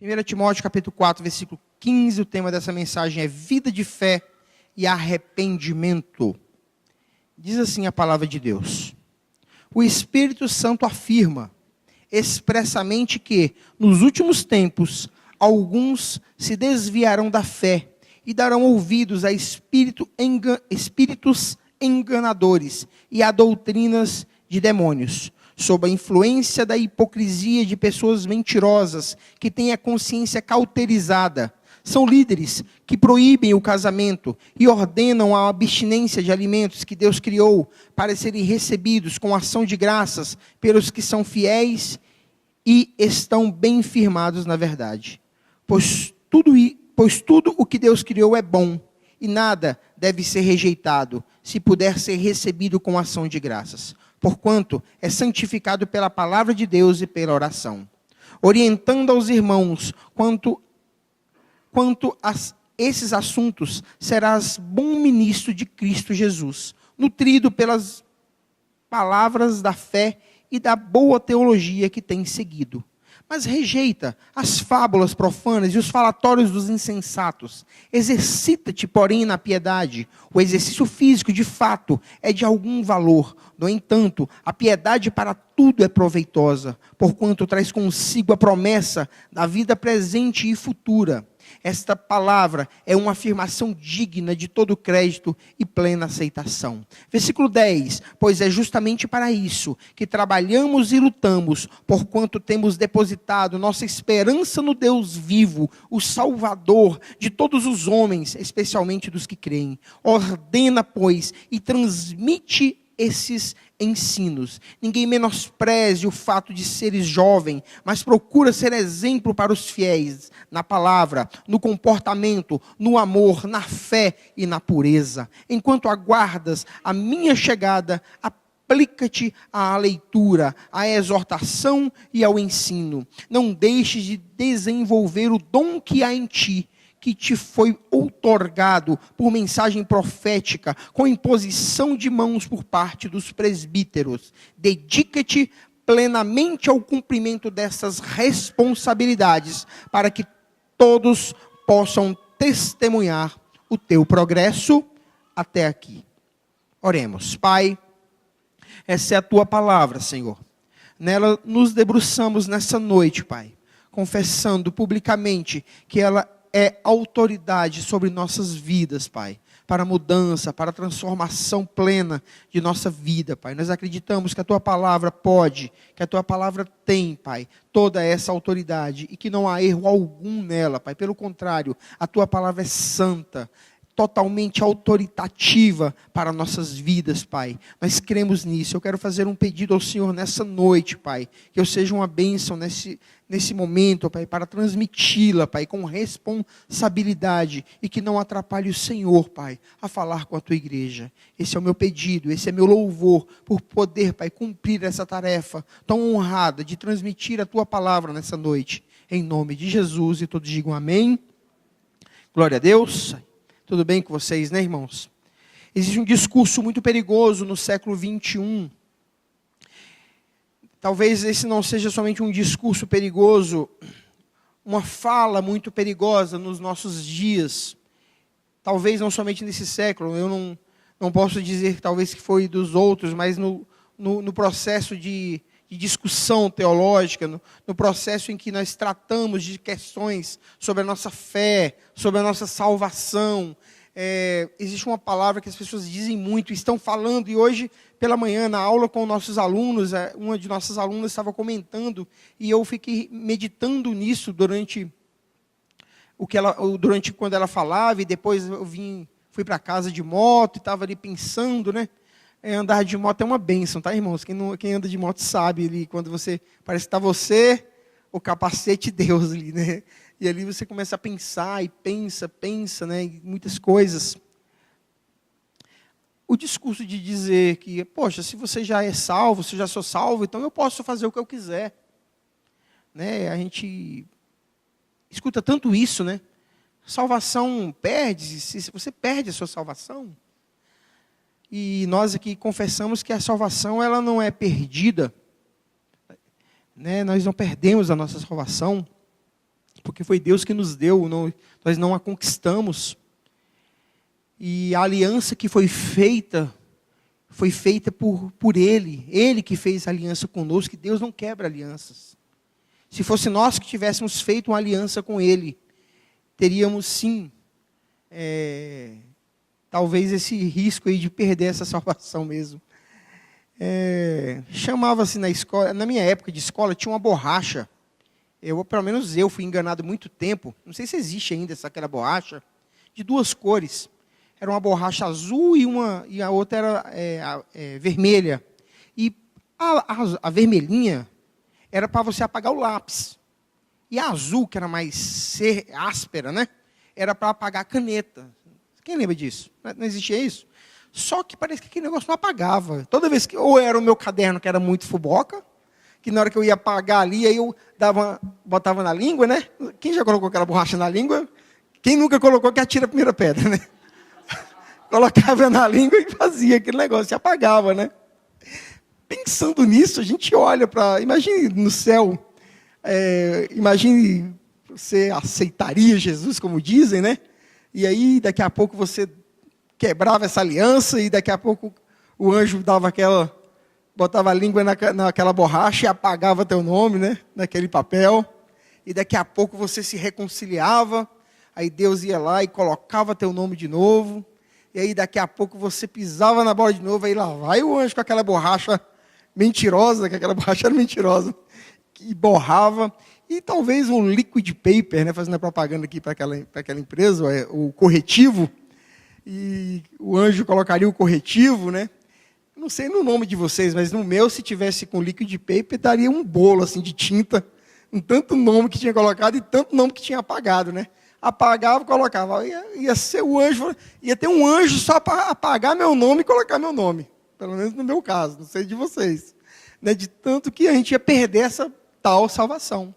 1 Timóteo capítulo 4, versículo 15, o tema dessa mensagem é vida de fé e arrependimento. Diz assim a palavra de Deus: o Espírito Santo afirma expressamente que, nos últimos tempos, alguns se desviarão da fé e darão ouvidos a espíritos enganadores e a doutrinas de demônios, sob a influência da hipocrisia de pessoas mentirosas que têm a consciência cauterizada. São líderes que proíbem o casamento e ordenam a abstinência de alimentos que Deus criou para serem recebidos com ação de graças pelos que são fiéis e estão bem firmados na verdade. Pois tudo o que Deus criou é bom e nada deve ser rejeitado, se puder ser recebido com ação de graças, porquanto é santificado pela palavra de Deus e pela oração. Orientando aos irmãos quanto a esses assuntos, serás bom ministro de Cristo Jesus, nutrido pelas palavras da fé e da boa teologia que tens seguido. Mas rejeita as fábulas profanas e os falatórios dos insensatos. Exercita-te, porém, na piedade. O exercício físico, de fato, é de algum valor. No entanto, a piedade para tudo é proveitosa, porquanto traz consigo a promessa da vida presente e futura. Esta palavra é uma afirmação digna de todo crédito e plena aceitação. Versículo 10. Pois é justamente para isso que trabalhamos e lutamos, porquanto temos depositado nossa esperança no Deus vivo, o Salvador de todos os homens, especialmente dos que creem. Ordena, pois, e transmite esses ensinos. Ninguém menospreze o fato de seres jovem, mas procura ser exemplo para os fiéis, na palavra, no comportamento, no amor, na fé e na pureza. Enquanto aguardas a minha chegada, aplica-te à leitura, à exortação e ao ensino. Não deixes de desenvolver o dom que há em ti, que te foi outorgado por mensagem profética, com imposição de mãos por parte dos presbíteros. Dedica-te plenamente ao cumprimento dessas responsabilidades, para que todos possam testemunhar o teu progresso até aqui. Oremos. Pai, essa é a tua palavra, Senhor. Nela nos debruçamos nessa noite, Pai, confessando publicamente que ela é autoridade sobre nossas vidas, Pai, para a mudança, para a transformação plena de nossa vida, Pai. Nós acreditamos que a Tua palavra pode, que a Tua palavra tem, Pai, toda essa autoridade e que não há erro algum nela, Pai. Pelo contrário, a Tua palavra é santa, totalmente autoritativa para nossas vidas, Pai. Nós cremos nisso. Eu quero fazer um pedido ao Senhor nessa noite, Pai, que eu seja uma bênção nesse momento, Pai, para transmiti-la, Pai, com responsabilidade e que não atrapalhe o Senhor, Pai, a falar com a Tua igreja. Esse é o meu pedido, esse é meu louvor por poder, Pai, cumprir essa tarefa tão honrada de transmitir a Tua palavra nessa noite. Em nome de Jesus, e todos digam amém. Glória a Deus. Tudo bem com vocês, né, irmãos? Existe um discurso muito perigoso no século 21. Talvez esse não seja somente um discurso perigoso, uma fala muito perigosa nos nossos dias. Talvez não somente nesse século, eu não posso dizer talvez que foi dos outros, mas no processo de discussão teológica, no processo em que nós tratamos de questões sobre a nossa fé, sobre a nossa salvação. Existe uma palavra que as pessoas dizem muito, estão falando, e hoje pela manhã, na aula com nossos alunos, uma de nossas alunas estava comentando, e eu fiquei meditando nisso durante quando ela falava, e depois eu fui para casa de moto, e estava ali pensando, né? Andar de moto é uma bênção, tá, irmãos? Quem anda de moto sabe, ali, quando parece que está você, o capacete Deus ali, né? E ali você começa a pensar, e pensa, né? E muitas coisas. O discurso de dizer que, poxa, se você já é salvo, se eu já sou salvo, então eu posso fazer o que eu quiser. Né? A gente escuta tanto isso, né? Salvação perde, se você perde a sua salvação. E nós aqui confessamos que a salvação ela não é perdida. Né? Nós não perdemos a nossa salvação, porque porque foi Deus que nos deu, nós não a conquistamos. E a aliança que foi feita por Ele que fez a aliança conosco, que Deus não quebra alianças. Se fosse nós que tivéssemos feito uma aliança com Ele, teríamos sim, talvez esse risco aí de perder essa salvação mesmo. Chamava-se na escola, na minha época de escola, tinha uma borracha. Pelo menos eu fui enganado muito tempo, não sei se existe ainda aquela borracha, de duas cores. Era uma borracha azul e a outra era vermelha. E a vermelhinha era para você apagar o lápis. E a azul, que era mais áspera, né? Era para apagar a caneta. Quem lembra disso? Não existia isso? Só que parece que aquele negócio não apagava. Toda vez que, ou era o meu caderno que era muito fuboca, que na hora que eu ia apagar ali, aí eu botava na língua, né? Quem já colocou aquela borracha na língua? Quem nunca colocou, que atira a primeira pedra, né? Colocava na língua e fazia aquele negócio, e apagava, né? Pensando nisso, a gente olha para... Imagine no céu, imagine você aceitaria Jesus, como dizem, né? E aí, daqui a pouco, você quebrava essa aliança, e daqui a pouco o anjo botava a língua naquela borracha e apagava teu nome, né? Naquele papel. E daqui a pouco você se reconciliava, aí Deus ia lá e colocava teu nome de novo. E aí daqui a pouco você pisava na bola de novo, aí lá vai o anjo com aquela borracha mentirosa, que aquela borracha era mentirosa, que borrava. E talvez um liquid paper, né, fazendo a propaganda aqui para aquela empresa, o corretivo, e o anjo colocaria o corretivo, né? Não sei no nome de vocês, mas no meu, se tivesse com liquid paper, daria um bolo assim de tinta, com tanto nome que tinha colocado e tanto nome que tinha apagado, né? Apagava, colocava. Ia ser o anjo, ia ter um anjo só para apagar meu nome e colocar meu nome. Pelo menos no meu caso, não sei de vocês. Né? De tanto que a gente ia perder essa tal salvação.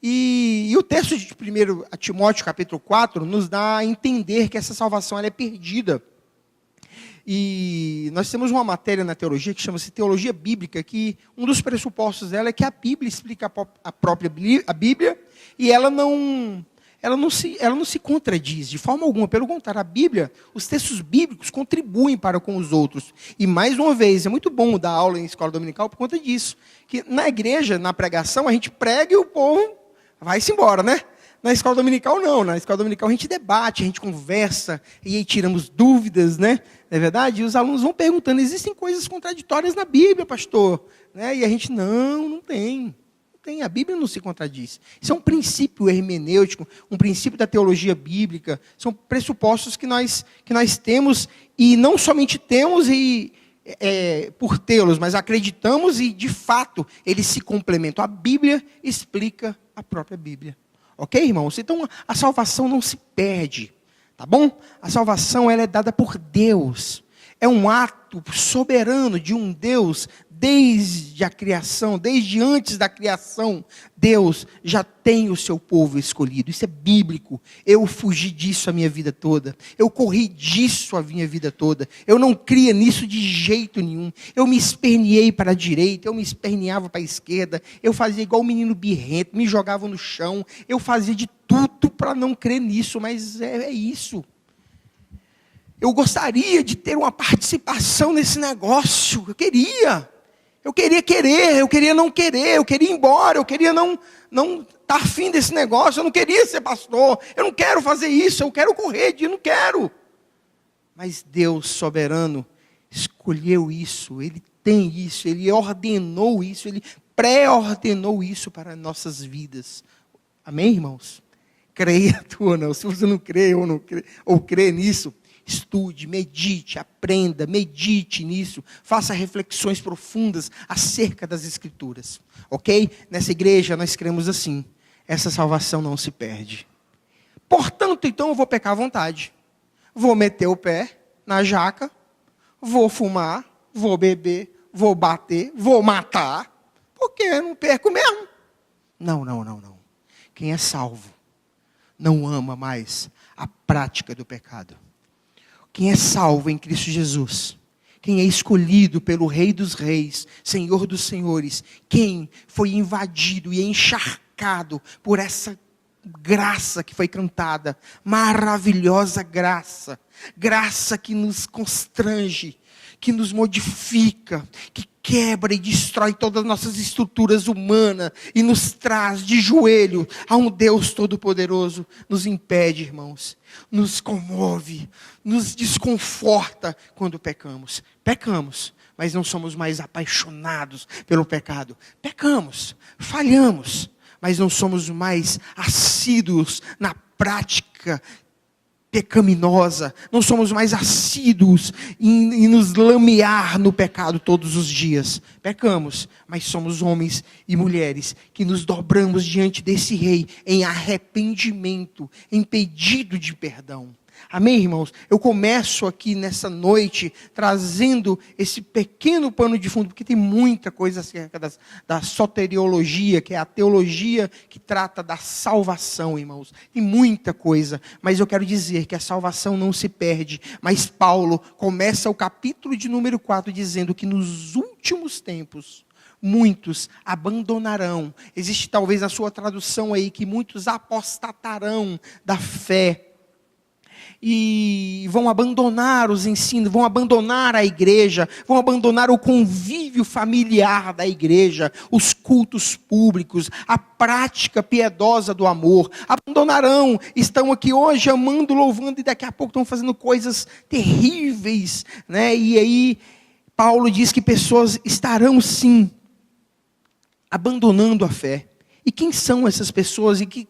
E o texto de 1 Timóteo, capítulo 4, nos dá a entender que essa salvação ela é perdida. E nós temos uma matéria na teologia que chama-se Teologia Bíblica, que um dos pressupostos dela é que a Bíblia explica a Bíblia, e ela não se contradiz de forma alguma. Pelo contrário, a Bíblia, os textos bíblicos contribuem para com os outros. E mais uma vez, é muito bom dar aula em escola dominical por conta disso. Que na igreja, na pregação, a gente prega e o povo vai-se embora, né? Na escola dominical, não. Na escola dominical, a gente debate, a gente conversa, e aí tiramos dúvidas, né? Não é verdade? E os alunos vão perguntando, existem coisas contraditórias na Bíblia, pastor? Né? E a gente, não tem. A Bíblia não se contradiz. Isso é um princípio hermenêutico, um princípio da teologia bíblica. São pressupostos que nós temos, e não somente temos por tê-los, mas acreditamos e, de fato, eles se complementam. A Bíblia explica a própria Bíblia. Ok, irmãos? Então, a salvação não se perde, tá bom? A salvação ela é dada por Deus. É um ato soberano de um Deus. Desde a criação, desde antes da criação, Deus já tem o seu povo escolhido. Isso é bíblico. Eu fugi disso a minha vida toda. Eu corri disso a minha vida toda. Eu não cria nisso de jeito nenhum. Eu me esperneei para a direita, eu me esperneava para a esquerda. Eu fazia igual o menino birrento, me jogava no chão. Eu fazia de tudo para não crer nisso, mas é isso. Eu gostaria de ter uma participação nesse negócio. Eu queria querer, eu queria não querer, eu queria ir embora, eu queria não estar afim desse negócio, eu não queria ser pastor, eu não quero fazer isso, eu quero correr, eu não quero. Mas Deus soberano escolheu isso, Ele tem isso, Ele ordenou isso, Ele pré-ordenou isso para nossas vidas. Amém, irmãos? Creia tu ou não, se você não crê ou crê nisso, estude, medite, aprenda, medite nisso, faça reflexões profundas acerca das Escrituras, ok? Nessa igreja nós cremos assim, essa salvação não se perde. Portanto, então eu vou pecar à vontade, vou meter o pé na jaca, vou fumar, vou beber, vou bater, vou matar, porque eu não perco mesmo. Não. Quem é salvo não ama mais a prática do pecado. Quem é salvo em Cristo Jesus, quem é escolhido pelo Rei dos Reis, Senhor dos Senhores, quem foi invadido e encharcado por essa graça que foi cantada, maravilhosa graça, graça que nos constrange, que nos modifica, que quebra e destrói todas as nossas estruturas humanas e nos traz de joelho a um Deus Todo-Poderoso. Nos impede, irmãos, nos comove, nos desconforta quando pecamos. Pecamos, mas não somos mais apaixonados pelo pecado. Pecamos, falhamos, mas não somos mais assíduos na prática pecaminosa, não somos mais assíduos em nos lamear no pecado todos os dias. Pecamos, mas somos homens e mulheres que nos dobramos diante desse Rei em arrependimento, em pedido de perdão. Amém, irmãos? Eu começo aqui nessa noite trazendo esse pequeno pano de fundo, porque tem muita coisa acerca da soteriologia, que é a teologia que trata da salvação, irmãos. Tem muita coisa, mas eu quero dizer que a salvação não se perde. Mas Paulo começa o capítulo de número 4 dizendo que nos últimos tempos muitos abandonarão. Existe talvez a sua tradução aí, que muitos apostatarão da fé. E vão abandonar os ensinos, vão abandonar a igreja, vão abandonar o convívio familiar da igreja, os cultos públicos, a prática piedosa do amor. Abandonarão, estão aqui hoje amando, louvando, e daqui a pouco estão fazendo coisas terríveis, né? E aí Paulo diz que pessoas estarão sim abandonando a fé. E quem são essas pessoas? E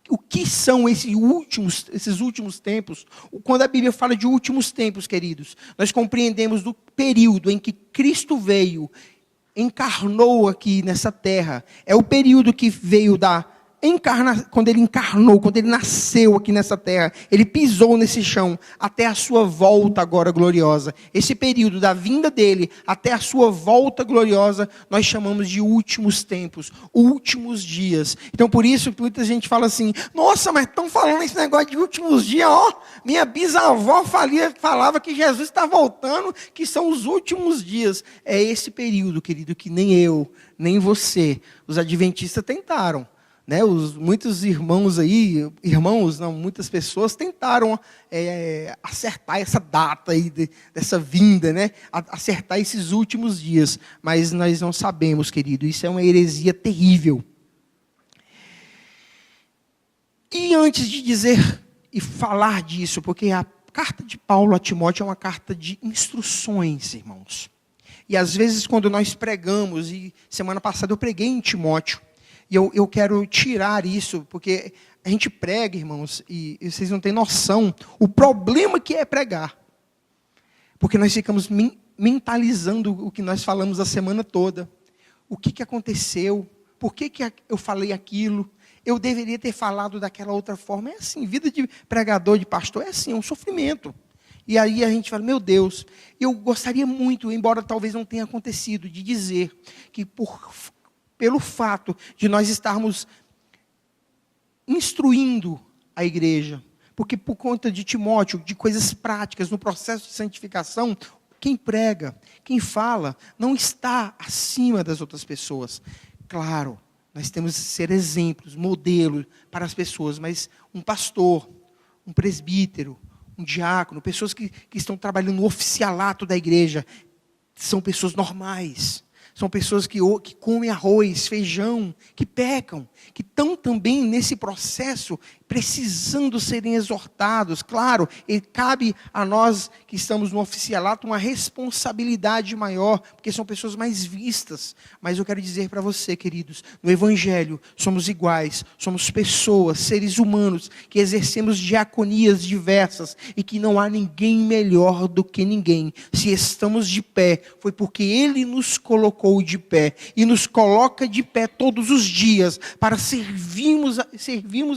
o que são esses últimos tempos? Quando a Bíblia fala de últimos tempos, queridos, nós compreendemos do período em que Cristo veio, encarnou aqui nessa terra. É o período que veio quando ele encarnou, quando ele nasceu aqui nessa terra, ele pisou nesse chão, até a sua volta agora gloriosa. Esse período da vinda dele, até a sua volta gloriosa, nós chamamos de últimos tempos, últimos dias. Então por isso muita gente fala assim, nossa, mas estão falando esse negócio de últimos dias, minha bisavó falava que Jesus está voltando, que são os últimos dias. É esse período, querido, que nem eu, nem você, os adventistas tentaram. Né, muitos irmãos aí, muitas pessoas tentaram acertar essa data aí dessa vinda, né, acertar esses últimos dias, mas nós não sabemos, querido, isso é uma heresia terrível. E antes de dizer e falar disso, porque a carta de Paulo a Timóteo é uma carta de instruções, irmãos, e às vezes quando nós pregamos, e semana passada eu preguei em Timóteo, e eu quero tirar isso, porque a gente prega, irmãos, e vocês não têm noção, o problema que é pregar. Porque nós ficamos mentalizando o que nós falamos a semana toda. O que aconteceu? Por que eu falei aquilo? Eu deveria ter falado daquela outra forma. É assim, vida de pregador, de pastor, é assim, é um sofrimento. E aí a gente fala, meu Deus, eu gostaria muito, embora talvez não tenha acontecido, de dizer que pelo fato de nós estarmos instruindo a igreja, porque por conta de Timóteo, de coisas práticas, no processo de santificação, quem prega, quem fala, não está acima das outras pessoas. Claro, nós temos que ser exemplos, modelos para as pessoas, mas um pastor, um presbítero, um diácono, pessoas que estão trabalhando no oficialato da igreja, são pessoas normais. São pessoas que comem arroz, feijão, que pecam, que estão também nesse processo precisando serem exortados. Claro, e cabe a nós que estamos no oficialato uma responsabilidade maior, porque são pessoas mais vistas. Mas eu quero dizer para você, queridos, no Evangelho somos iguais, somos pessoas, seres humanos, que exercemos diaconias diversas e que não há ninguém melhor do que ninguém. Se estamos de pé, foi porque Ele nos colocou de pé e nos coloca de pé todos os dias para servirmos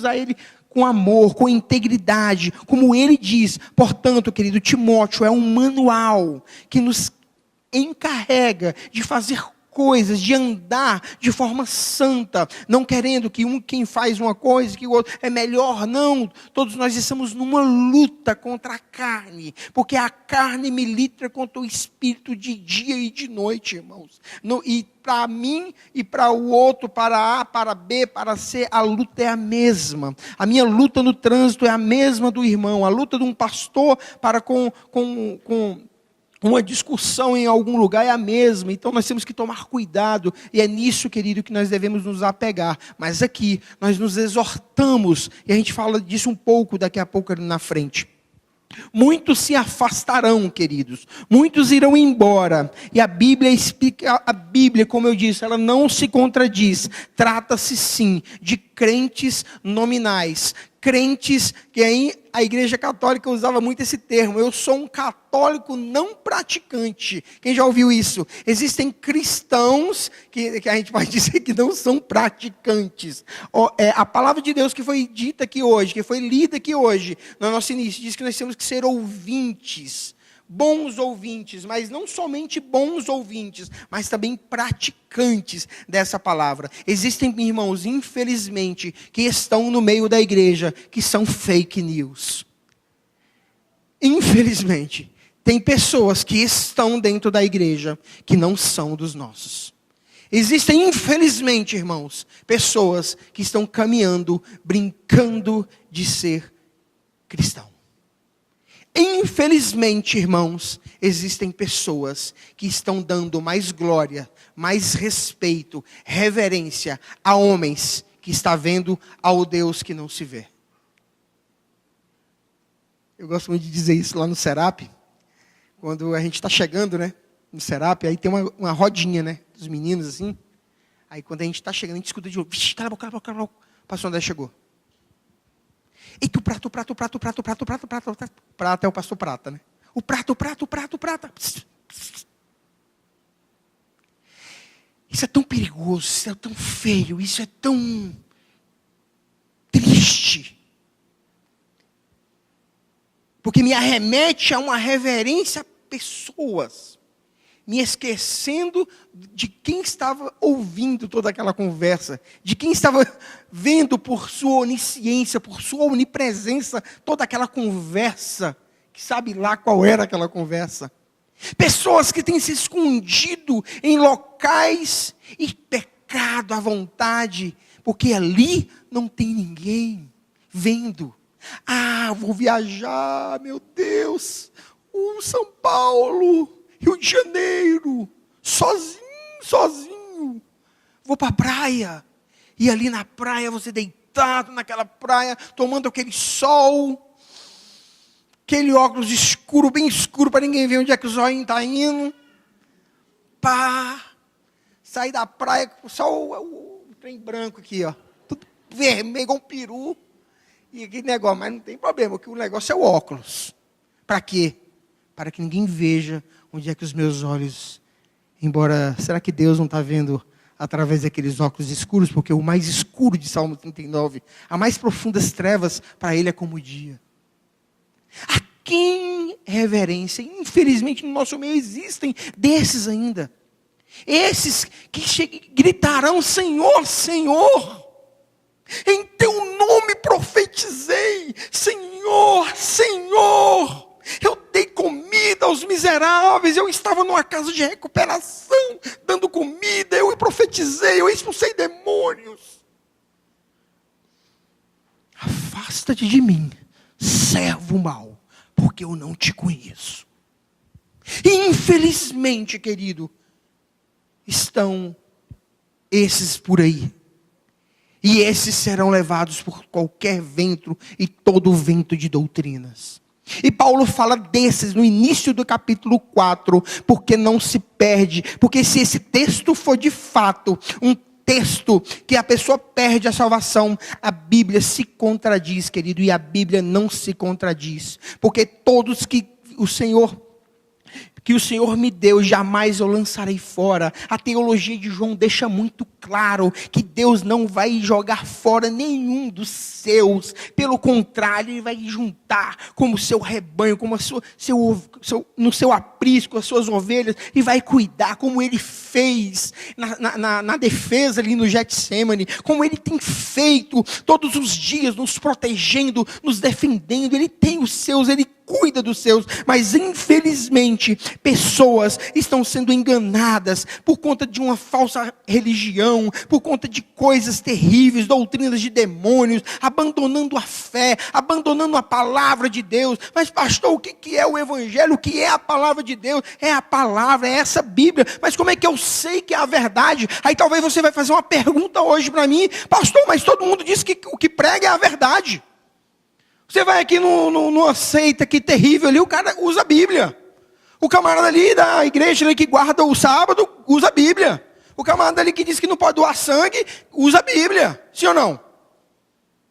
a Ele com amor, com integridade, como ele diz. Portanto, querido, Timóteo é um manual que nos encarrega de fazer coisas, de andar de forma santa, não querendo que quem faz uma coisa, que o outro é melhor, não. Todos nós estamos numa luta contra a carne, porque a carne milita contra o espírito de dia e de noite, irmãos. E para mim e para o outro, para A, para B, para C, a luta é a mesma. A minha luta no trânsito é a mesma do irmão. A luta de um pastor para com uma discussão em algum lugar é a mesma. Então nós temos que tomar cuidado. E é nisso, querido, que nós devemos nos apegar. Mas aqui nós nos exortamos. E a gente fala disso um pouco daqui a pouco ali na frente. Muitos se afastarão, queridos. Muitos irão embora. E a Bíblia explica, a Bíblia, como eu disse, ela não se contradiz. Trata-se sim de crentes nominais. Crentes, que aí a Igreja Católica usava muito esse termo. Eu sou um católico não praticante. Quem já ouviu isso? Existem cristãos que a gente pode dizer que não são praticantes. A palavra de Deus que foi dita aqui hoje, que foi lida aqui hoje, no nosso início, diz que nós temos que ser ouvintes. Bons ouvintes, mas não somente bons ouvintes, mas também praticantes dessa palavra. Existem irmãos, infelizmente, que estão no meio da igreja, que são fake news. Infelizmente, tem pessoas que estão dentro da igreja, que não são dos nossos. Existem, infelizmente, irmãos, pessoas que estão caminhando, brincando de ser cristão. Infelizmente, irmãos, existem pessoas que estão dando mais glória, mais respeito, reverência a homens que está vendo ao Deus que não se vê. Eu gosto muito de dizer isso lá no Serap, quando a gente está chegando, né, no Serap, aí tem uma rodinha, né, dos meninos assim, aí quando a gente está chegando, a gente escuta de novo, cala a boca, cala a boca, cala a boca, o pastor André chegou. Eita, o prato é o pastor Prata, né? O prato. Isso é tão perigoso, isso é tão feio, isso é tão triste. Porque me arremete a uma reverência a pessoas, me esquecendo de quem estava ouvindo toda aquela conversa, de quem estava vendo por sua onisciência, por sua onipresença, toda aquela conversa, que sabe lá qual era aquela conversa. Pessoas que têm se escondido em locais e pecado à vontade, porque ali não tem ninguém vendo. Ah, vou viajar, meu Deus, São Paulo, Rio de Janeiro, sozinho, vou para a praia, e ali na praia, você deitado naquela praia, tomando aquele sol, aquele óculos escuro, bem escuro, para ninguém ver onde é que o zóio está indo, sair da praia, só o trem branco aqui, ó, tudo vermelho, igual um peru, e aquele negócio, mas não tem problema, porque o negócio é o óculos. Para quê? Para que ninguém veja onde é que os meus olhos, será que Deus não está vendo através daqueles óculos escuros? Porque o mais escuro de Salmo 39, as mais profundas trevas, para ele é como o dia. A quem reverência? Infelizmente no nosso meio existem desses ainda. Esses que gritarão, Senhor, Senhor. Em teu nome profetizei, Senhor, Senhor. Eu dei comida aos miseráveis, eu estava numa casa de recuperação, dando comida, eu profetizei, eu expulsei demônios. Afasta-te de mim, servo mau, porque eu não te conheço. E infelizmente, querido, estão esses por aí. E esses serão levados por qualquer vento e todo vento de doutrinas. E Paulo fala desses no início do capítulo 4, porque não se perde. Porque se esse texto for de fato um texto que a pessoa perde a salvação, a Bíblia se contradiz, querido, e a Bíblia não se contradiz. Porque todos que o Senhor que o Senhor me deu, jamais eu lançarei fora. A teologia de João deixa muito claro que Deus não vai jogar fora nenhum dos seus. Pelo contrário, Ele vai juntar como seu rebanho, como no seu aprisco, as suas ovelhas, e vai cuidar, como Ele fez na defesa ali no Getsemane, como Ele tem feito todos os dias, nos protegendo, nos defendendo. Ele tem os seus, Ele cuida dos seus, mas infelizmente pessoas estão sendo enganadas por conta de uma falsa religião, por conta de coisas terríveis, doutrinas de demônios, abandonando a fé, abandonando a palavra de Deus. Mas pastor, o que é o evangelho? O que é a palavra de Deus? É a palavra, é essa Bíblia. Mas como é que eu sei que é a verdade? Aí talvez você vai fazer uma pergunta hoje para mim: pastor, mas todo mundo diz que o que prega é a verdade. Você vai aqui numa seita que terrível ali, o cara usa a Bíblia. O camarada ali da igreja ali que guarda o sábado, usa a Bíblia. O camarada ali que diz que não pode doar sangue, usa a Bíblia. Sim ou não?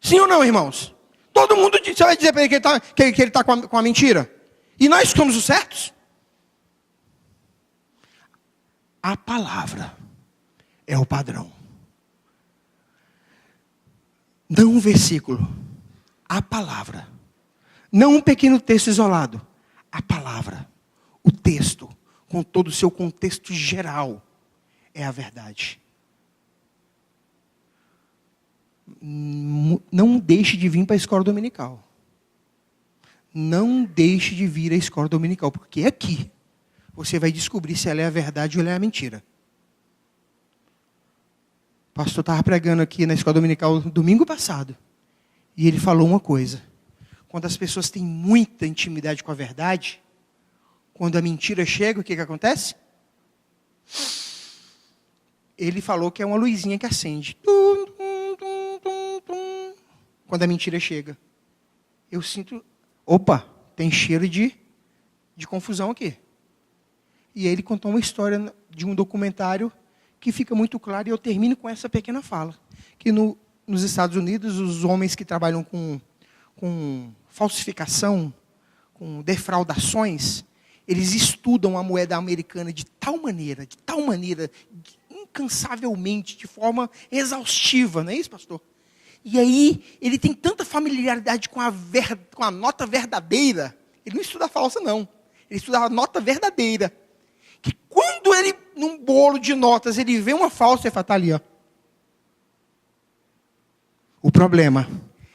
Sim ou não, irmãos? Todo mundo diz, você vai dizer para ele que ele está com a mentira? E nós somos os certos? A palavra é o padrão. Não um versículo. A palavra, não um pequeno texto isolado, a palavra, o texto, com todo o seu contexto geral, é a verdade. Não deixe de vir para a escola dominical. Não deixe de vir à escola dominical, porque aqui você vai descobrir se ela é a verdade ou ela é a mentira. O pastor estava pregando aqui na escola dominical domingo passado. E ele falou uma coisa: quando as pessoas têm muita intimidade com a verdade, quando a mentira chega, o que acontece? Ele falou que é uma luzinha que acende. Quando a mentira chega. Eu sinto, opa, tem cheiro de confusão aqui. E aí ele contou uma história de um documentário que fica muito claro, e eu termino com essa pequena fala. Que nos Estados Unidos, os homens que trabalham com falsificação, com defraudações, eles estudam a moeda americana de tal maneira, incansavelmente, de forma exaustiva, não é isso, pastor? E aí, ele tem tanta familiaridade com a nota verdadeira, ele não estuda a falsa, não. Ele estuda a nota verdadeira. Que quando ele, num bolo de notas, ele vê uma falsa, ele fala, tá ali, ó. O problema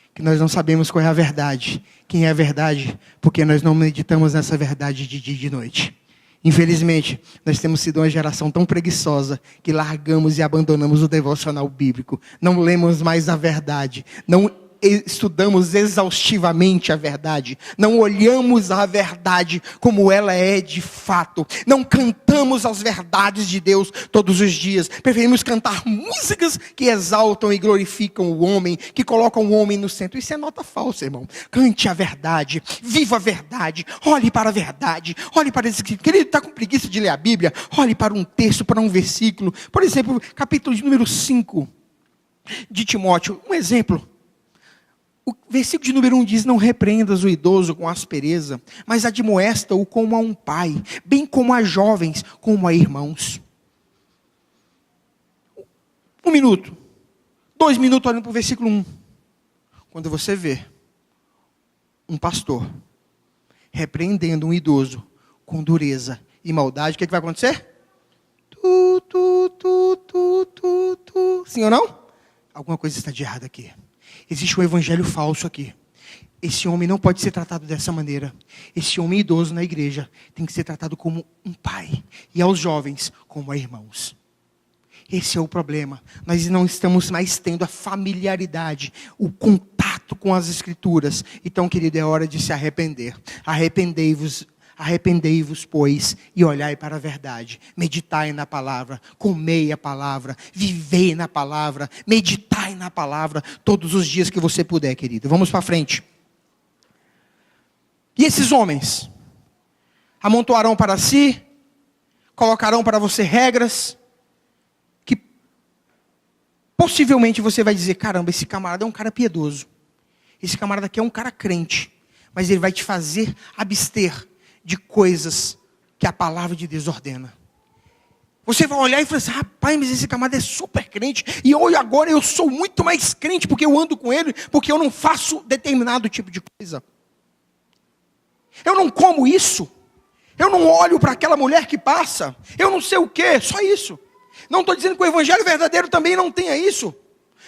é que nós não sabemos qual é a verdade. Quem é a verdade? Porque nós não meditamos nessa verdade de dia e de noite. Infelizmente, nós temos sido uma geração tão preguiçosa que largamos e abandonamos o devocional bíblico. Não lemos mais a verdade. Não estudamos exaustivamente a verdade. Não olhamos a verdade como ela é de fato. Não cantamos as verdades de Deus todos os dias. Preferimos cantar músicas que exaltam e glorificam o homem, que colocam o homem no centro. Isso é nota falsa, irmão. Cante a verdade, viva a verdade, olhe para a verdade, olhe para esse querido, está com preguiça de ler a Bíblia? Olhe para um texto, para um versículo. Por exemplo, capítulo de número 5 de Timóteo. Um exemplo. O versículo de número 1 diz: não repreendas o idoso com aspereza, mas admoesta-o como a um pai, bem como a jovens, como a irmãos. 1 minuto, 2 minutos olhando para o versículo 1. Quando você vê um pastor repreendendo um idoso com dureza e maldade, o que vai acontecer? Sim ou não? Alguma coisa está de errado aqui. Existe um evangelho falso aqui. Esse homem não pode ser tratado dessa maneira. Esse homem idoso na igreja tem que ser tratado como um pai. E aos jovens, como a irmãos. Esse é o problema. Nós não estamos mais tendo a familiaridade, o contato com as escrituras. Então, querido, é hora de se arrepender. Arrependei-vos, pois, e olhai para a verdade. Meditai na palavra, comei a palavra, vivei na palavra, meditai na palavra todos os dias que você puder, querido. Vamos para frente. E esses homens amontoarão para si, colocarão para você regras, que possivelmente você vai dizer: caramba, esse camarada é um cara piedoso. Esse camarada aqui é um cara crente. Mas ele vai te fazer abster de coisas que a palavra de Deus ordena. Você vai olhar e falar assim, rapaz, mas esse camarada é super crente, e eu agora eu sou muito mais crente, porque eu ando com ele, porque eu não faço determinado tipo de coisa. Eu não como isso. Eu não olho para aquela mulher que passa. Eu não sei o quê, só isso. Não estou dizendo que o evangelho verdadeiro também não tenha isso.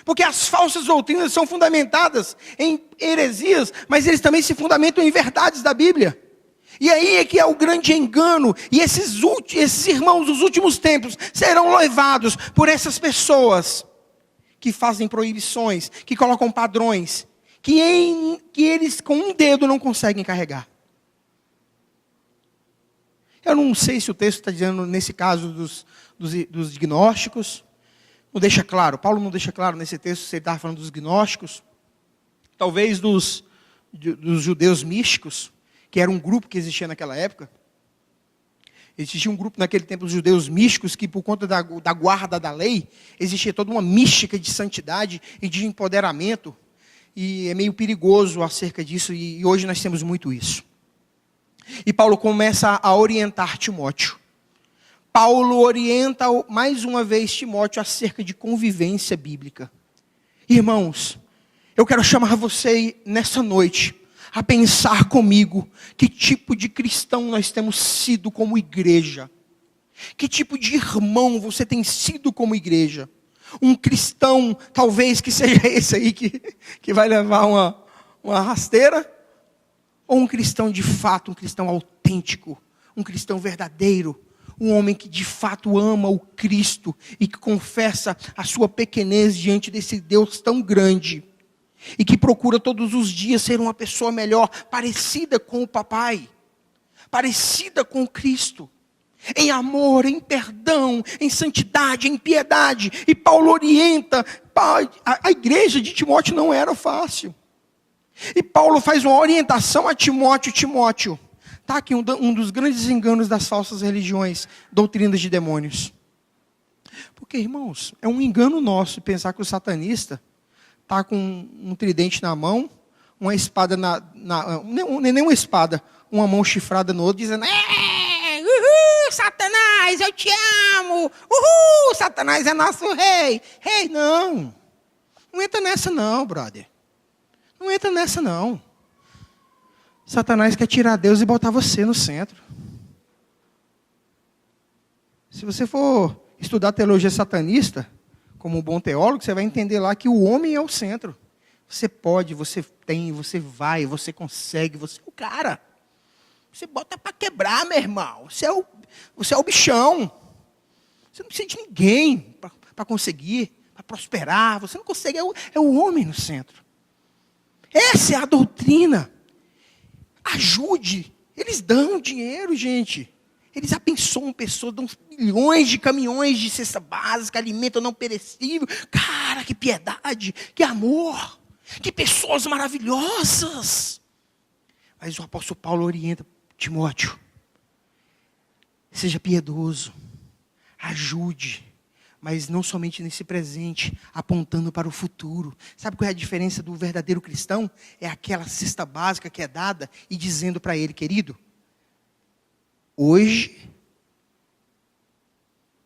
Porque as falsas doutrinas são fundamentadas em heresias, mas eles também se fundamentam em verdades da Bíblia. E aí é que é o grande engano. E esses irmãos dos últimos tempos serão levados por essas pessoas que fazem proibições, que colocam padrões, que eles com um dedo não conseguem carregar. Eu não sei se o texto está dizendo, nesse caso, dos gnósticos. Não deixa claro. Paulo não deixa claro nesse texto se ele estava falando dos gnósticos. Talvez dos judeus místicos, que era um grupo que existia naquela época. Existia um grupo naquele tempo, os judeus místicos, que por conta da guarda da lei, existia toda uma mística de santidade e de empoderamento. E é meio perigoso acerca disso, e hoje nós temos muito isso. E Paulo começa a orientar Timóteo. Paulo orienta mais uma vez Timóteo acerca de convivência bíblica. Irmãos, eu quero chamar você nessa noite a pensar comigo que tipo de cristão nós temos sido como igreja. Que tipo de irmão você tem sido como igreja. Um cristão, talvez que seja esse aí que vai levar uma rasteira. Ou um cristão de fato, um cristão autêntico, um cristão verdadeiro, um homem que de fato ama o Cristo e que confessa a sua pequenez diante desse Deus tão grande e que procura todos os dias ser uma pessoa melhor, parecida com o papai, parecida com o Cristo, em amor, em perdão, em santidade, em piedade. E Paulo orienta, a igreja de Timóteo não era fácil. E Paulo faz uma orientação a Timóteo. Timóteo, está aqui um dos grandes enganos das falsas religiões, doutrinas de demônios. Porque, irmãos, é um engano nosso pensar que o satanista está com um tridente na mão, uma espada nem uma espada, uma mão chifrada no outro, dizendo, uhul, Satanás, eu te amo, uhul, Satanás é nosso rei. Rei, não entra nessa não, brother. Não entra nessa não. Satanás quer tirar Deus e botar você no centro. Se você for estudar teologia satanista, como um bom teólogo, você vai entender lá que o homem é o centro. Você pode, você tem, você vai, você consegue, você é o cara. Você bota para quebrar, meu irmão. Você é o bichão. Você não precisa de ninguém para conseguir, para prosperar. Você não consegue, é o homem no centro. Essa é a doutrina. Ajude. Eles dão dinheiro, gente. Eles abençoam pessoas, dão milhões de caminhões de cesta básica, alimento não perecível. Cara, que piedade, que amor, que pessoas maravilhosas. Mas o apóstolo Paulo orienta Timóteo. Seja piedoso, ajude, mas não somente nesse presente, apontando para o futuro. Sabe qual é a diferença do verdadeiro cristão? É aquela cesta básica que é dada e dizendo para ele, querido, hoje,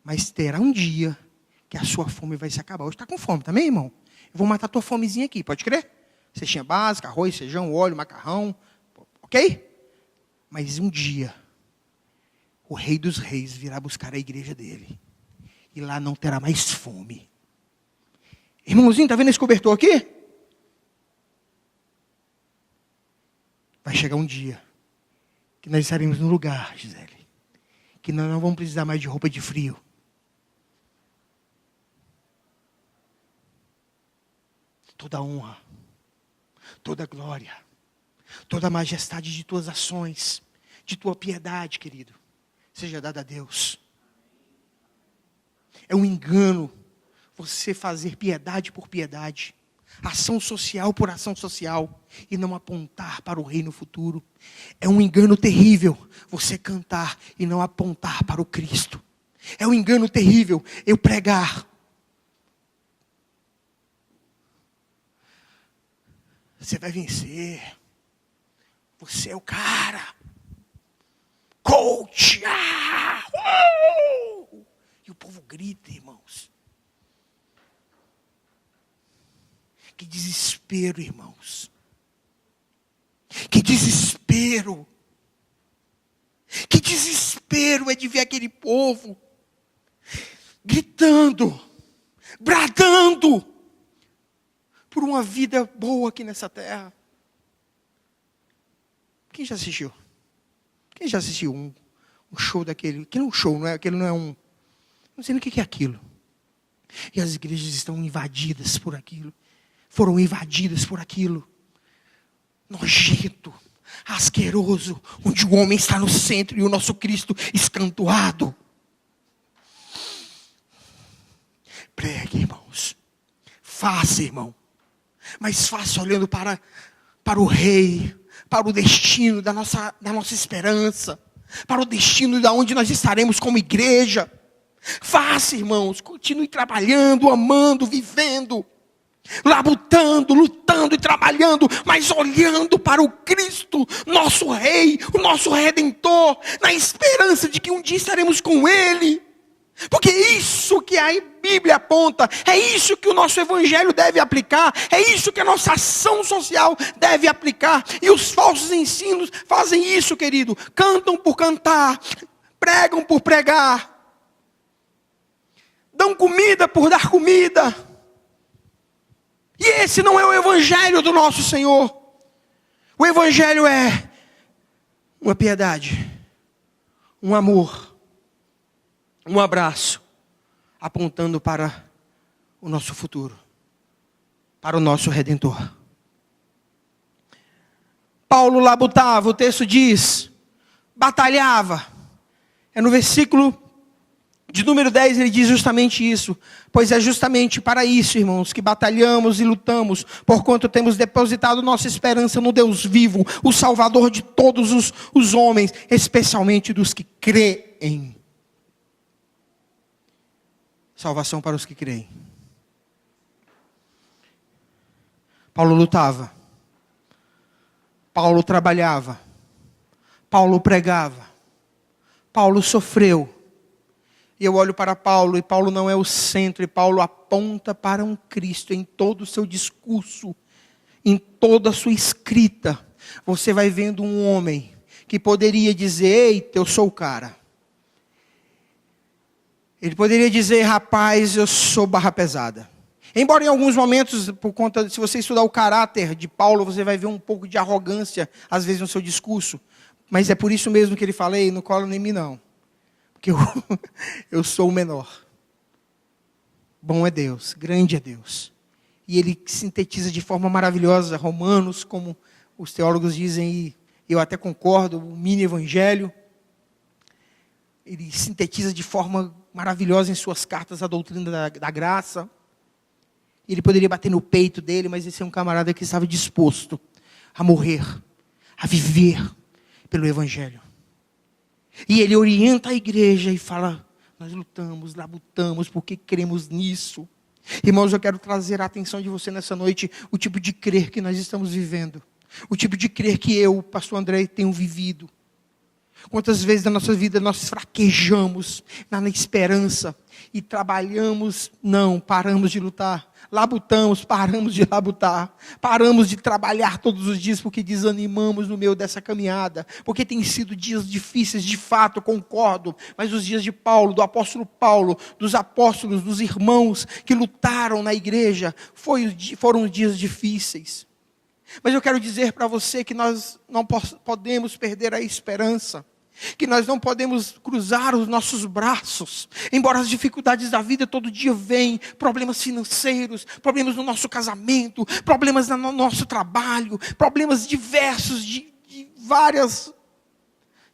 mas terá um dia que a sua fome vai se acabar. Hoje está com fome também, irmão? Eu vou matar a tua fomezinha aqui, pode crer? Cestinha básica, arroz, feijão, óleo, macarrão, ok? Mas um dia, o Rei dos Reis virá buscar a igreja dele. E lá não terá mais fome. Irmãozinho, está vendo esse cobertor aqui? Vai chegar um dia que nós estaremos no lugar, Gisele, que nós não vamos precisar mais de roupa de frio. Toda honra, toda glória, toda a majestade de tuas ações, de tua piedade, querido, seja dada a Deus. É um engano você fazer piedade por piedade, ação social por ação social, e não apontar para o reino futuro. É um engano terrível você cantar e não apontar para o Cristo. É um engano terrível eu pregar. Você vai vencer. Você é o cara. coach. E o povo grita, irmãos. Que desespero, irmãos. Que desespero. Que desespero é de ver aquele povo gritando, bradando por uma vida boa aqui nessa terra. Quem já assistiu? Quem já assistiu um show daquele? Que não é um show, aquele não é um... Não sei nem o que é aquilo. E as igrejas estão invadidas por aquilo. Foram invadidas por aquilo. Nojento, asqueroso, onde o homem está no centro e o nosso Cristo escantoado. Pregue, irmãos. Faça, irmão. Mas faça olhando para o Rei, para o destino da nossa esperança, para o destino de onde nós estaremos como igreja. Faça, irmãos. Continue trabalhando, amando, vivendo, labutando, lutando e trabalhando, mas olhando para o Cristo, nosso Rei, o nosso Redentor, na esperança de que um dia estaremos com Ele. Porque é isso que a Bíblia aponta, é isso que o nosso Evangelho deve aplicar, é isso que a nossa ação social deve aplicar. E os falsos ensinos fazem isso, querido. Cantam por cantar, pregam por pregar, dão comida por dar comida. E esse não é o Evangelho do nosso Senhor. O Evangelho é uma piedade, um amor, um abraço, apontando para o nosso futuro, para o nosso Redentor. Paulo labutava, o texto diz, batalhava. É no versículo de número 10, ele diz justamente isso. Pois é justamente para isso, irmãos, que batalhamos e lutamos, porquanto temos depositado nossa esperança no Deus vivo, o Salvador de todos os homens, especialmente dos que creem. Salvação para os que creem. Paulo lutava. Paulo trabalhava. Paulo pregava. Paulo sofreu. E eu olho para Paulo, e Paulo não é o centro, e Paulo aponta para um Cristo em todo o seu discurso, em toda a sua escrita. Você vai vendo um homem que poderia dizer, eita, eu sou o cara. Ele poderia dizer, rapaz, eu sou barra pesada. Embora em alguns momentos, por conta, se você estudar o caráter de Paulo, você vai ver um pouco de arrogância, às vezes, no seu discurso. Mas é por isso mesmo que ele fala, ei, não cola em mim não. Porque eu sou o menor. Bom é Deus, grande é Deus. E ele sintetiza de forma maravilhosa, Romanos, como os teólogos dizem, e eu até concordo, o mini evangelho. Ele sintetiza de forma maravilhosa em suas cartas a doutrina da graça. Ele poderia bater no peito dele, mas esse é um camarada que estava disposto a morrer, a viver pelo Evangelho. E ele orienta a igreja e fala, nós lutamos, labutamos, porque cremos nisso. Irmãos, eu quero trazer a atenção de você nessa noite, o tipo de crer que nós estamos vivendo. O tipo de crer que eu, pastor André, tenho vivido. Quantas vezes na nossa vida nós fraquejamos na esperança e trabalhamos, não, paramos de lutar. Labutamos, paramos de labutar. Paramos de trabalhar todos os dias porque desanimamos no meio dessa caminhada. Porque tem sido dias difíceis, de fato, concordo. Mas os dias de Paulo, do apóstolo Paulo, dos apóstolos, dos irmãos que lutaram na igreja, foram dias difíceis. Mas eu quero dizer para você que nós não podemos perder a esperança, que nós não podemos cruzar os nossos braços, embora as dificuldades da vida todo dia vêm, problemas financeiros, problemas no nosso casamento, problemas no nosso trabalho, problemas diversos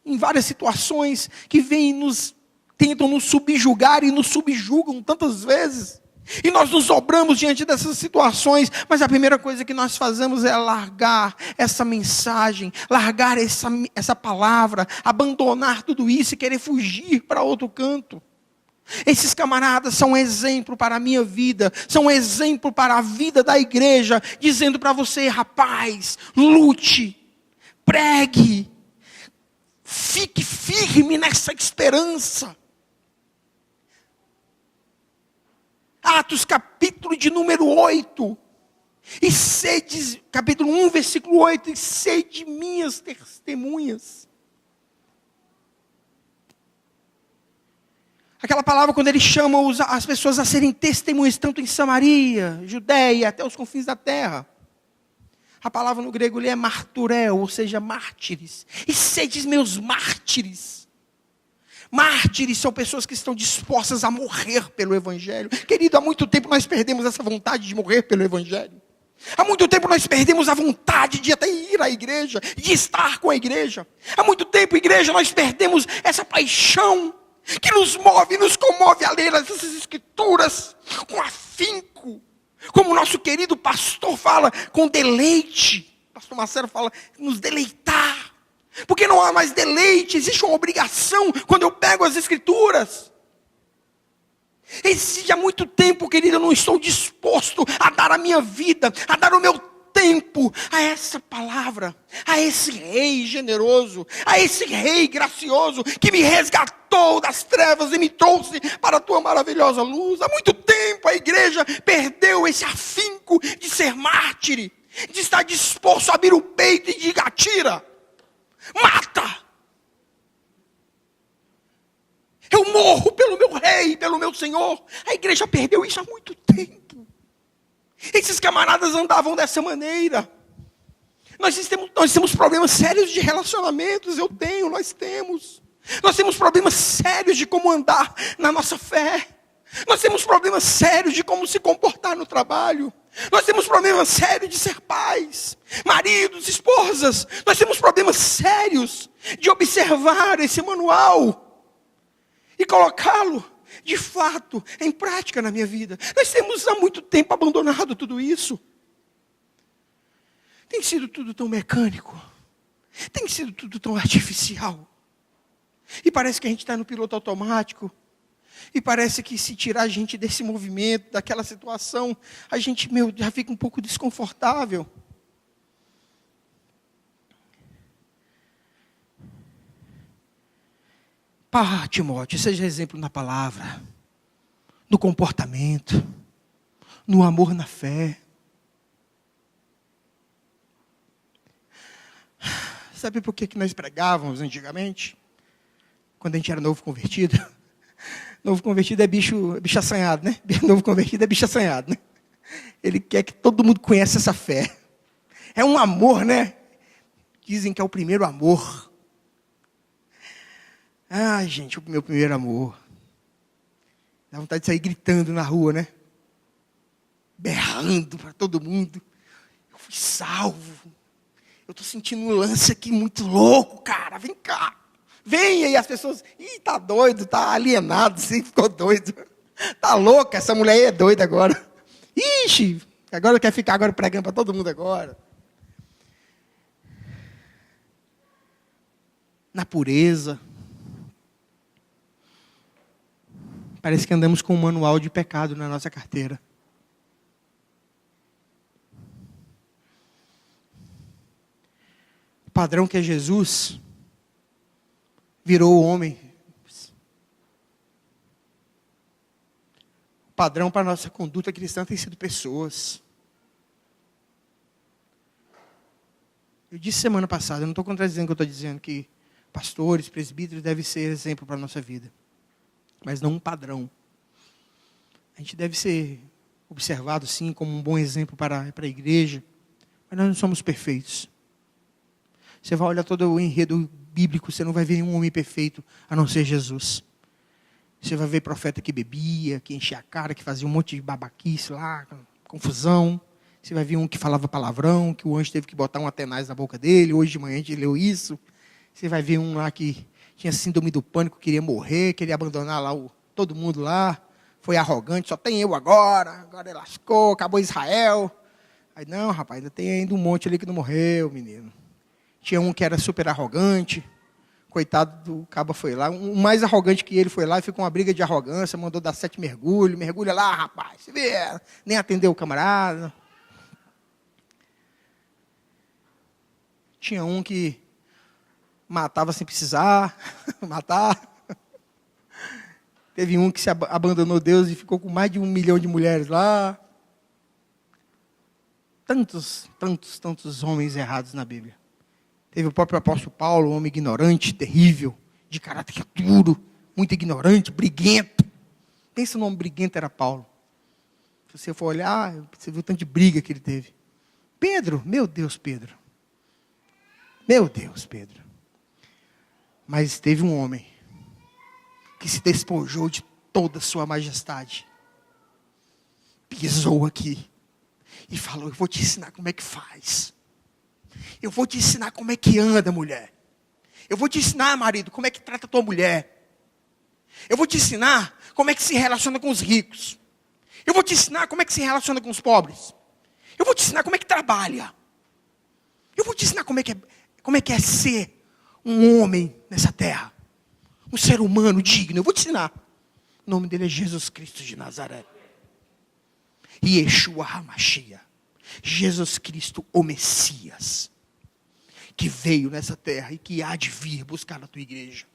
em várias situações que tentam nos subjugar e nos subjugam tantas vezes. E nós nos dobramos diante dessas situações, mas a primeira coisa que nós fazemos é largar essa mensagem, largar essa palavra, abandonar tudo isso e querer fugir para outro canto. Esses camaradas são um exemplo para a minha vida, são um exemplo para a vida da igreja, dizendo para você, rapaz, lute, pregue, Fique firme nessa esperança. Atos capítulo de número 8. E sede, capítulo 1, versículo 8. E sede minhas testemunhas. Aquela palavra quando ele chama as pessoas a serem testemunhas, tanto em Samaria, Judeia, até os confins da terra. A palavra no grego é marturel, ou seja, mártires. E sedes meus mártires. Mártires são pessoas que estão dispostas a morrer pelo Evangelho. Querido, há muito tempo nós perdemos essa vontade de morrer pelo Evangelho. Há muito tempo nós perdemos a vontade de até ir à igreja, de estar com a igreja. Há muito tempo, igreja, nós perdemos essa paixão que nos move, nos comove a ler essas escrituras com afinco. Como o nosso querido pastor fala, com deleite. O pastor Marcelo fala, nos deleitar. Porque não há mais deleite, existe uma obrigação quando eu pego as escrituras. Existe há muito tempo, querido, eu não estou disposto a dar a minha vida, a dar o meu tempo a essa palavra, a esse rei generoso, a esse rei gracioso, que me resgatou das trevas e me trouxe para a tua maravilhosa luz. Há muito tempo a igreja perdeu esse afinco de ser mártir, de estar disposto a abrir o peito e dizer, atira, mata. Eu morro pelo meu rei, pelo meu Senhor. A igreja perdeu isso há muito tempo. Esses camaradas andavam dessa maneira. Nós temos problemas sérios de relacionamentos. Nós temos. Nós temos problemas sérios de como andar na nossa fé. Nós temos problemas sérios de como se comportar no trabalho. Nós temos problemas sérios de ser pais, maridos, esposas. Nós temos problemas sérios de observar esse manual e colocá-lo, de fato, em prática na minha vida. Nós temos há muito tempo abandonado tudo isso. Tem sido tudo tão mecânico. Tem sido tudo tão artificial. E parece que a gente está no piloto automático. E parece que se tirar a gente desse movimento, daquela situação, a gente, já fica um pouco desconfortável. Timóteo, seja exemplo na palavra, no comportamento, no amor na fé. Sabe por que nós pregávamos antigamente? Quando a gente era novo convertido? Novo convertido é bicho assanhado, né? Novo convertido é bicho assanhado, né? Ele quer que todo mundo conheça essa fé. É um amor, né? Dizem que é o primeiro amor. Ai, gente, o meu primeiro amor. Dá vontade de sair gritando na rua, né? Berrando para todo mundo. Eu fui salvo. Eu estou sentindo um lance aqui muito louco, cara. Vem cá. Vem aí as pessoas. Ih, tá doido, tá alienado, sim, ficou doido. Tá louca, essa mulher aí é doida agora. Ixi, agora quer ficar agora pregando para todo mundo agora. Na pureza. Parece que andamos com um manual de pecado na nossa carteira. O padrão que é Jesus virou o homem. O padrão para a nossa conduta cristã tem sido pessoas. Eu disse semana passada, eu não estou contradizendo o que eu estou dizendo, que pastores, presbíteros devem ser exemplo para a nossa vida. Mas não um padrão. A gente deve ser observado, sim, como um bom exemplo para a igreja. Mas nós não somos perfeitos. Você vai olhar todo o enredo bíblico, você não vai ver nenhum homem perfeito, a não ser Jesus. Você vai ver profeta que bebia, que enchia a cara, que fazia um monte de babaquice lá, confusão. Você vai ver um que falava palavrão, que o anjo teve que botar um atenaz na boca dele. Hoje de manhã a gente leu isso. Você vai ver um lá que tinha síndrome do pânico, queria morrer, queria abandonar lá todo mundo lá. Foi arrogante, só tem eu agora ele lascou, acabou Israel. Aí, não, rapaz, ainda tem ainda um monte ali que não morreu, menino. Tinha um que era super arrogante, coitado do caba foi lá. Um mais arrogante que ele foi lá e ficou uma briga de arrogância, mandou dar 7 mergulhos. Mergulha lá, rapaz, você vê, nem atendeu o camarada. Tinha um que matava sem precisar, matar. Teve um que se abandonou Deus e ficou com mais de 1 milhão de mulheres lá. Tantos homens errados na Bíblia. Teve o próprio apóstolo Paulo, um homem ignorante, terrível, de caráter duro, muito ignorante, briguento. Pensa no homem briguento, era Paulo. Se você for olhar, você viu o tanto de briga que ele teve. Pedro, meu Deus, Pedro. Meu Deus, Pedro. Mas teve um homem que se despojou de toda a sua majestade. Pisou aqui e falou: eu vou te ensinar como é que faz. Eu vou te ensinar como é que anda, mulher. Eu vou te ensinar, marido, como é que trata a tua mulher. Eu vou te ensinar como é que se relaciona com os ricos. Eu vou te ensinar como é que se relaciona com os pobres. Eu vou te ensinar como é que trabalha. Eu vou te ensinar como é que é ser um homem nessa terra. Um ser humano digno. Eu vou te ensinar. O nome dele é Jesus Cristo de Nazaré. Yeshua HaMashiach. Jesus Cristo, o Messias. Que veio nessa terra e que há de vir buscar a tua igreja.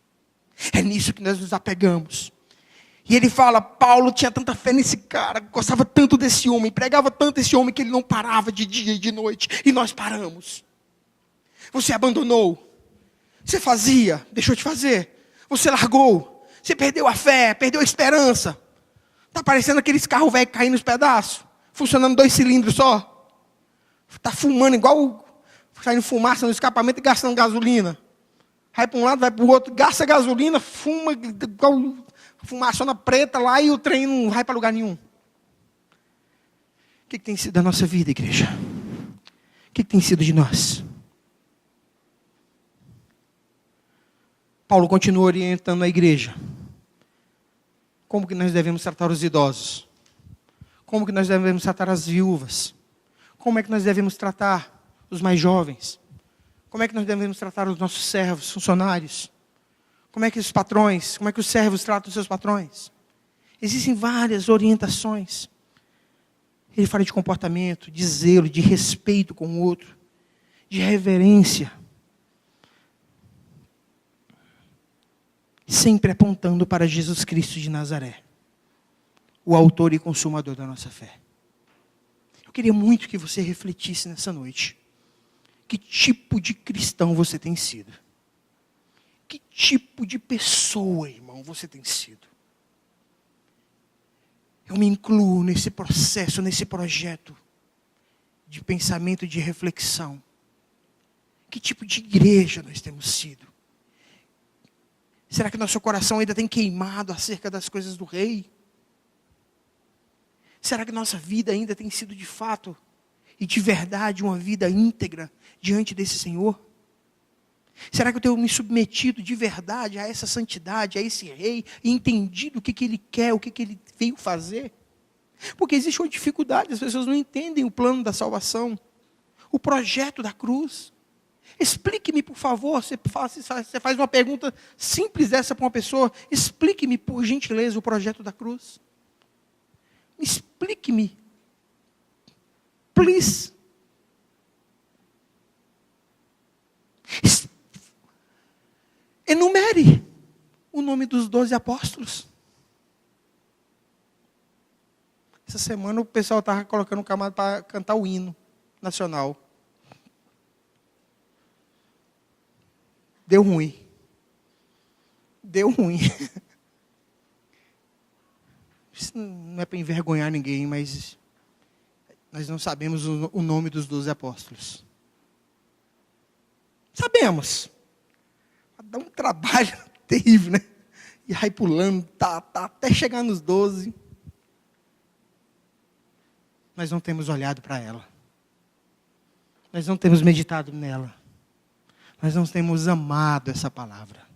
É nisso que nós nos apegamos. E ele fala, Paulo tinha tanta fé nesse cara, gostava tanto desse homem, pregava tanto esse homem que ele não parava de dia e de noite. E nós paramos. Você abandonou. Você fazia, deixou de fazer. Você largou. Você perdeu a fé, perdeu a esperança. Está parecendo aqueles carros velhos caindo nos pedaços. Funcionando 2 cilindros só. Está fumando igual, saindo fumaça no escapamento e gastando gasolina. Vai para um lado, vai para o outro, gasta gasolina, fuma igual fumaçona preta lá e o trem não vai para lugar nenhum. O que tem sido da nossa vida, igreja? O que tem sido de nós? Paulo continua orientando a igreja. Como que nós devemos tratar os idosos? Como que nós devemos tratar as viúvas? Como é que nós devemos tratar os mais jovens? Como é que nós devemos tratar os nossos servos, funcionários? Como é que os patrões, como é que os servos tratam os seus patrões? Existem várias orientações. Ele fala de comportamento, de zelo, de respeito com o outro, de reverência. Sempre apontando para Jesus Cristo de Nazaré, o autor e consumador da nossa fé. Eu queria muito que você refletisse nessa noite. Que tipo de cristão você tem sido? Que tipo de pessoa, irmão, você tem sido? Eu me incluo nesse processo, nesse projeto de pensamento, de reflexão. Que tipo de igreja nós temos sido? Será que nosso coração ainda tem queimado acerca das coisas do rei? Será que nossa vida ainda tem sido de fato e de verdade uma vida íntegra diante desse Senhor? Será que eu tenho me submetido de verdade a essa santidade, a esse rei, e entendido o que ele quer, o que ele veio fazer? Porque existe uma dificuldade, as pessoas não entendem o plano da salvação, o projeto da cruz. Explique-me, por favor, você faz uma pergunta simples dessa para uma pessoa, explique-me, por gentileza, o projeto da cruz. Explique-me. Please. Enumere o nome dos 12 apóstolos. Essa semana o pessoal estava colocando um camarada para cantar o hino nacional. Deu ruim. Deu ruim. Isso não é para envergonhar ninguém, mas nós não sabemos o nome dos 12 apóstolos. Sabemos. Dá um trabalho terrível, né? E vai pulando, tá, até chegar nos 12. Nós não temos olhado para ela. Nós não temos meditado nela. Nós não temos amado essa palavra.